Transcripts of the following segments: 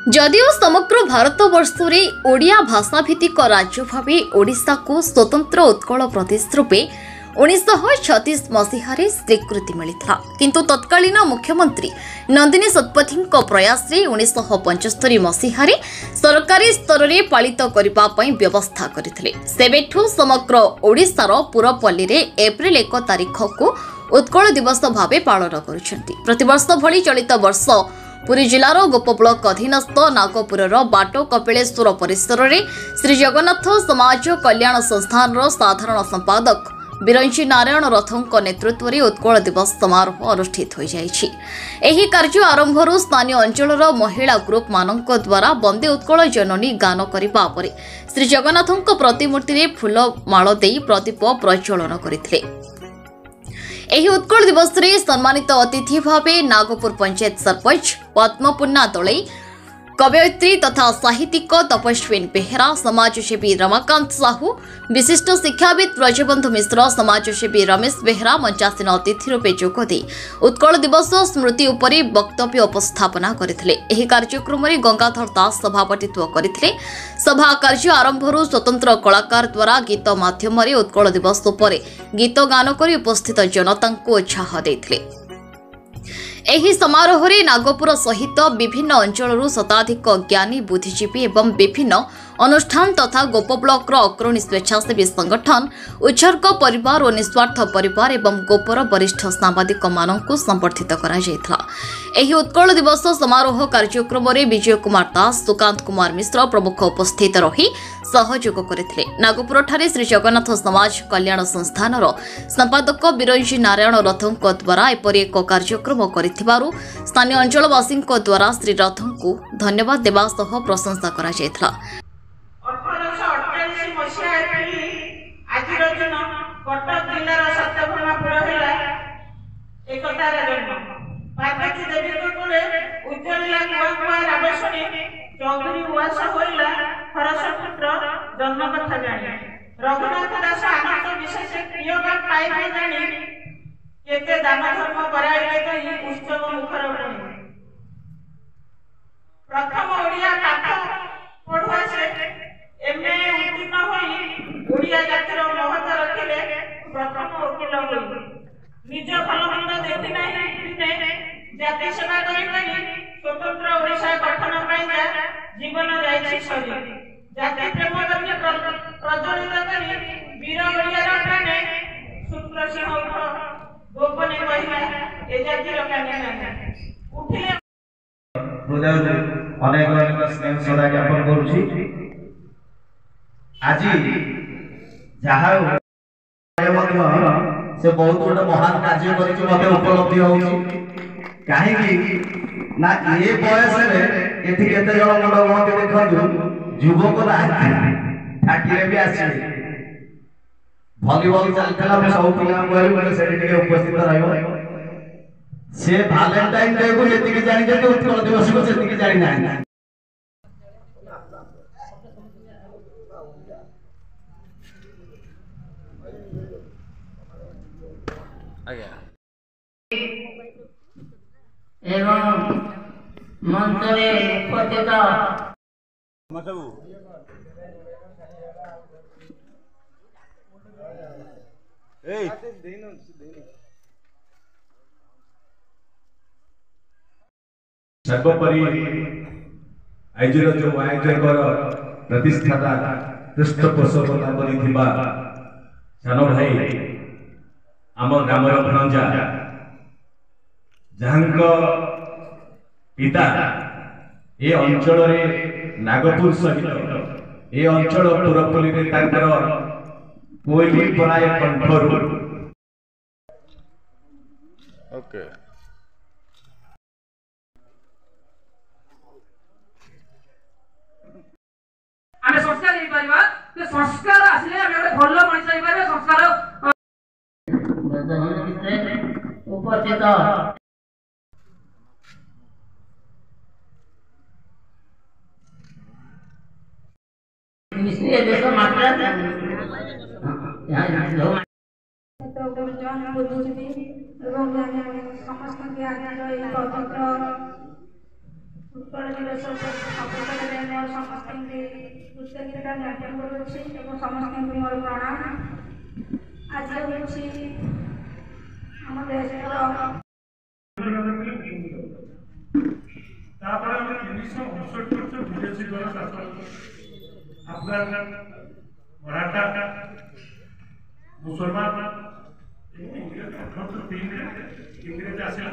जदिओ समग्र भारतवर्ष में ओडिया भाषाभित्तिक राज्य भाव ओडिशा को स्वतंत्र उत्कल प्रदेश रूपे 1936 मसीह स्वीकृति मिलता किंतु तत्कालीन मुख्यमंत्री नंदिनी शतपथी प्रयास 1975 मसीह सरकारी स्तर में पालित करने व्यवस्था करथिले। सेबेठु समग्र ओडिशार पुरपल्ली में एप्रिल 1 तारिख को उत्कल दिवस भाव पालन करुछंती। प्रतिवर्ष भली चलित वर्ष पुरी जिलार गोप ब्लॉक अधीनस्थ नागपुर बाटो कपिलेश्वर परिसर में श्री जगन्नाथ समाज कल्याण संस्थान साधारण संपादक बिरंची नारायण रथों नेतृत्व में उत्कल दिवस समारोह अनुष्ठित हो जाइछि। एही कार्य आरंभरू स्थानीय अंचल महिला ग्रुप मानक द्वारा वंदे उत्कल जननी गान करिबा परे श्री जगन्नाथों प्रतिमूर्ति में फूलमाल दे प्रदीप प्रज्वलन करथिले। एही उत्कल दिवस रे सम्मानित अतिथि भावे नागपुर पंचायत सरपंच पद्मपूर्णा दलई, कवयित्री तथा साहित्यिक तपस्विन बेहरा, समाजसेवी रमाकांत साहू, विशिष्ट शिक्षाविद ब्रजबंधु मिश्र, समाजसेवी रमेश बेहरा मंचासीन अतिथि रूपे जोगदे उत्कल दिवस स्मृति उपरि वक्तव्य उपस्थापना करथिले। एही कार्यक्रम में गंगाधर दास सभापतित्व करथिले। सभा कार्य आरंभरू स्वतंत्र कलाकार द्वारा गीत माध्यम उत्कल दिवस उपरि गीत गान कर उपस्थित जनता को उत्साह देथिले। एही समारोह रे नागपुर सहित विभिन्न अंचल शताधिक ज्ञानी बुद्धिजीवी एवं विभिन्न अनुष्ठान तथा गोप ब्लॉक अग्रणी स्वेच्छासेवी संगठन, उत्सर्ग परिवार और निस्वार्थ परिवार एवं गोपर वरिष्ठ सांबादिक मानक संबर्धित करा। एही उत्कल दिवस समारोह कार्यक्रम में विजय कुमार दास, सुकांत कुमार मिश्र प्रमुख उपस्थित रही सहयोग करथिले। नागपुर ठारे श्री जगन्नाथ समाज कल्याण संस्थान संपादक बिरंची नारायण रथों द्वारा एपरि एक कार्यक्रम करिथिबारु स्थानीय अंचलवासी द्वारा श्री रथों को धन्यवाद देवा सह प्रशंसा करा जायथला। चौधरी उवास होइला हरसपुत्र जन्म कथा जानी रघुनाथ दास आनंद विशेष प्रिय पाई जानी केते दान धर्म कराइले तो ई उत्सव मुखर बने। प्रथम ओडिया पाठ पढ़ुआ से एमए उत्तीर्ण होई ओडिया जातिर महत्व रखिले प्रथम वकील होई। निज भलमंद देखि नाही दिने जाति सेवा करि स्वतंत्र ओडिशा गठन पाइला जीवन जाइछि सरी। जाति प्रेम गण्य प्रज्वलित करी वीर ओडियार प्राणे शुक्ल सिंह गोपने कहिला ए जातिर काने नाही उठिले प्रजा अनेक अनेक स्नेह सदा ज्ञापन करूछि। आजि जहा से बहुत गोटे महान कार्य करिछि मते उपलब्धि होउछि। काहे ना ये बयस रे एठी केते जण मुंड गहति देखंतु युवक ठाकिरे भी आसीले भलीबॉल चलतला में सब पिला कहली मते सेठी के उपस्थित रहइबो। से वैलेंटाइन डे को जेति के जानि जे उत्कल दिवस को जेति के जानि ना एवं मंत्रे उपस्थित सर्वोपरि आयोजन जो आयोजक प्रतिष्ठाता पृष्ठपोषकता करिथिबा सानो भाई आम ग्रामर भणजा जहांक पिता ए अंचल रे नागपुर सहित ए अंचल पुरपल्ली रे तांकर कोइली पराय कंठरू ओके आमे संस्कार हे परिबा ते संस्कार आसिले आमे ଗୋଟେ ଭଲ ମଣିଷ ହେଇ परिबा। संस्कार बदन भितरे उपस्थित इसलिए देखो मात्रा यहाँ बुद्धिजीवी समस्त उत्कल दिवस अवसर में समस्त कृतज्ञता ज्ञापन करुच्छी और समस्त मोर प्रणाम। आज हूँ आम देश मराठा मुसलमान इंग्रेज आसिला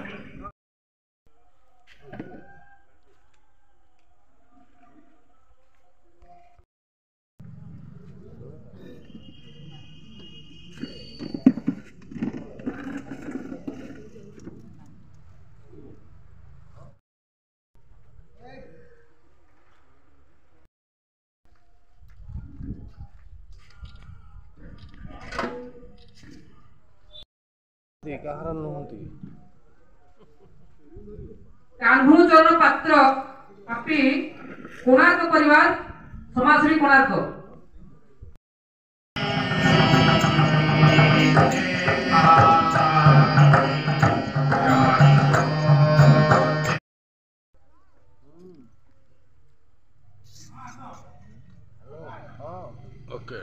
कान्हूचरण पात्र आपी कोणार्क परिवार समाजसेवी कोणार्क ओके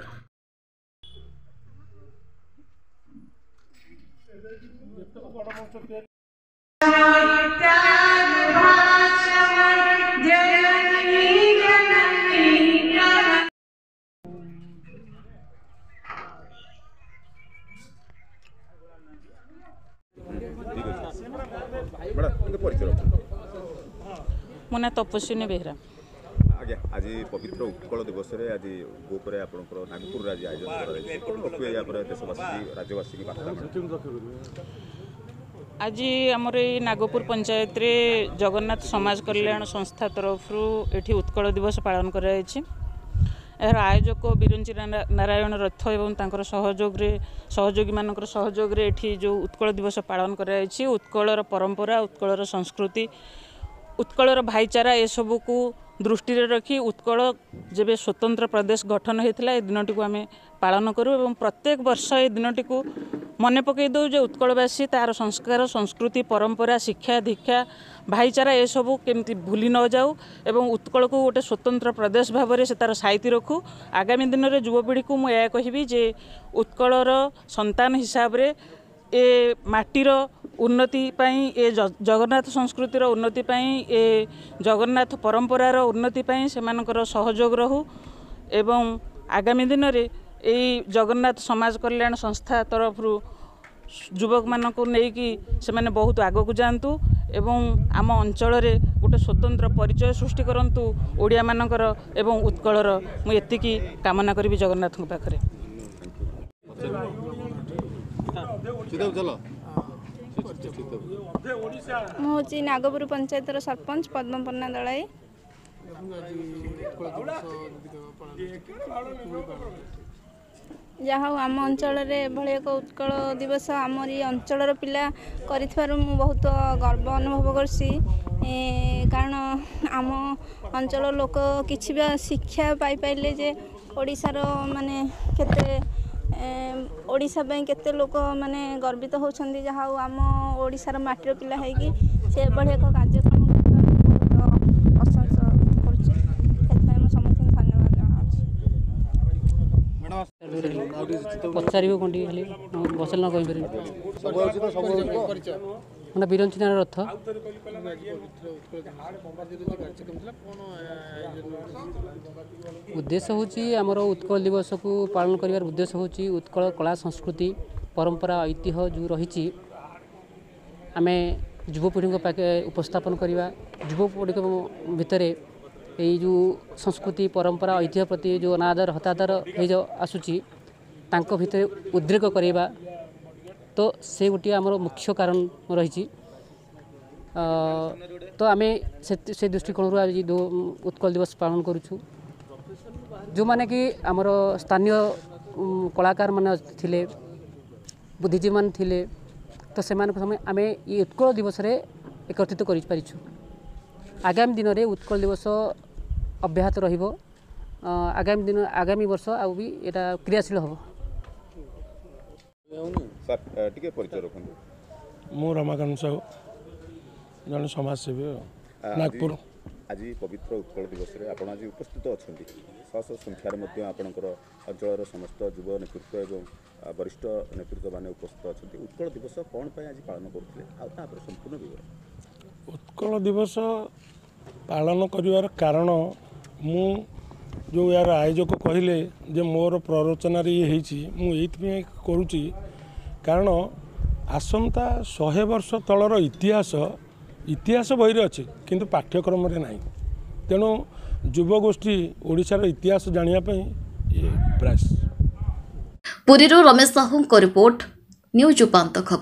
मो ना तपस्विनी बेहरा। आज्ञा आज पवित्र उत्कल दिवस रे आज गोपरे आपनकर नागपुर राज्य आयोजन करा कोन रखिए या पर देशवासी राज्यवासी की बात आज आमर ये नागपुर पंचायत रे जगन्नाथ समाज कल्याण संस्था तरफ एठी उत्कल दिवस पालन कराई यार आयोजक बिरंची नारायण रथ एवं तांकर सहयोगी मानकर सहयोग रे एठी जो उत्कल दिवस पालन कराई उत्कलर परंपरा उत्कलर संस्कृति उत्कलर भाईचारा ए सबू को दृष्टि रखी उत्कल जेबे स्वतंत्र प्रदेश गठन होता है दिनटी को आम पालन करूँ और प्रत्येक वर्ष ए दिनटी को मन पकई दौ जो उत्कलवासी तार संस्कार संस्कृति परंपरा शिक्षा दीक्षा भाईचारा ए सबू केमती भूली न जाऊ एवं उत्कल को गोटे स्वतंत्र प्रदेश भाव में से तार साइती रखू। आगामी दिन में युवपीढ़ी को मुझे कहबी जे उत्कलर संतान हिसाब रे ए माटीर उन्नति पाई ए जगन्नाथ संस्कृतिर उन्नति पाई ए जगन्नाथ परंपरार उन्नति पाई सेमानकर सहयोग रहू एवं आगामी दिन में यही जगन्नाथ समाज कल्याण संस्था तरफ युवक मानक नहीं से माने बहुत आगक जातु एवं आम अंचल गोटे स्वतंत्र परिचय सृष्टि करंतु ओडिया मानकर एवं उत्कलर मुझे एतिकी कामना करी जगन्नाथ पाखरे। मुझे नागपुर पंचायतर सरपंच पद्मपर्णा दलाई। जहाँ आम अंचल एक उत्कल दिवस आमरी अंचल पिला कर बहुत गर्व अनुभव करसी कारण आम अंचल लोक किसी भी शिक्षा पाई पाइले जे ओडिशार माने केते ओडिशा पे केते लोक माने गर्वित होछंदी जहाँ आम ओडिशार माटीर पिला है कि से बड़े एक कार्यक्रम बहुत प्रशंसा करछि समस्त धन्यवाद जनाछि। पचार कौन खाली बसल न कहीपर मैंने बिरंची नारायण रथ उद्देश्य हूँ आमर उत्कल दिवस को पालन कर उद्देश्य हूँ उत्कल कला संस्कृति परंपरा ऐतिह्य जो रही आम युवपीढ़ी पाखे उपस्थापन करवा युवपीढ़ी भितर यही जो संस्कृति परंपरा ऐतिह्य प्रति जो अनादर हतादर हो आसूची तांको भितर उद्रेक करवा तो से गोटे आमर मुख्य कारण रही तो आम से दृष्टिकोण आज उत्कल दिवस पालन करुछु जो माने कि आमर स्थानीय कलाकार माने थिले बुद्धिजीवी मान थिले तो से समय आम ये उत्कल दिवस रे एकत्रित कर पारिछु। आगामी दिन में उत्कल दिवस अब्याहत रहिबो आगामी वर्ष आउ भी एटा क्रियाशील हम। सर टिके परिचय रखंतु। मो रमाकांत साहू जन समाजसेवी नागपुर। आज पवित्र उत्कल दिवस रे आपण आज उपस्थित अछंती शह शह संख्यार मध्य आपणकर अंचल समस्त युव नेतृत्व एवं वरिष्ठ नेतृत्व माने उपस्थित अछंती उत्कल दिवस कौन पाई आज पालन करथिले आ तापर संपूर्ण विवरण उत्कल दिवस पालन करिवार कारण मु जो यार आयोजक कहले जे मोर प्ररोचन ये मुझे करुच्ची कारण आसंता 100 वर्ष तलर इतिहास बही अच्छे किंतु पाठ्यक्रम रे नहीं तेणु युवगोष्ठी ओडिशार इतिहास जानियापी प्रयास। पुरीरो रमेश साहू को रिपोर्ट न्यूज उपांत खबर।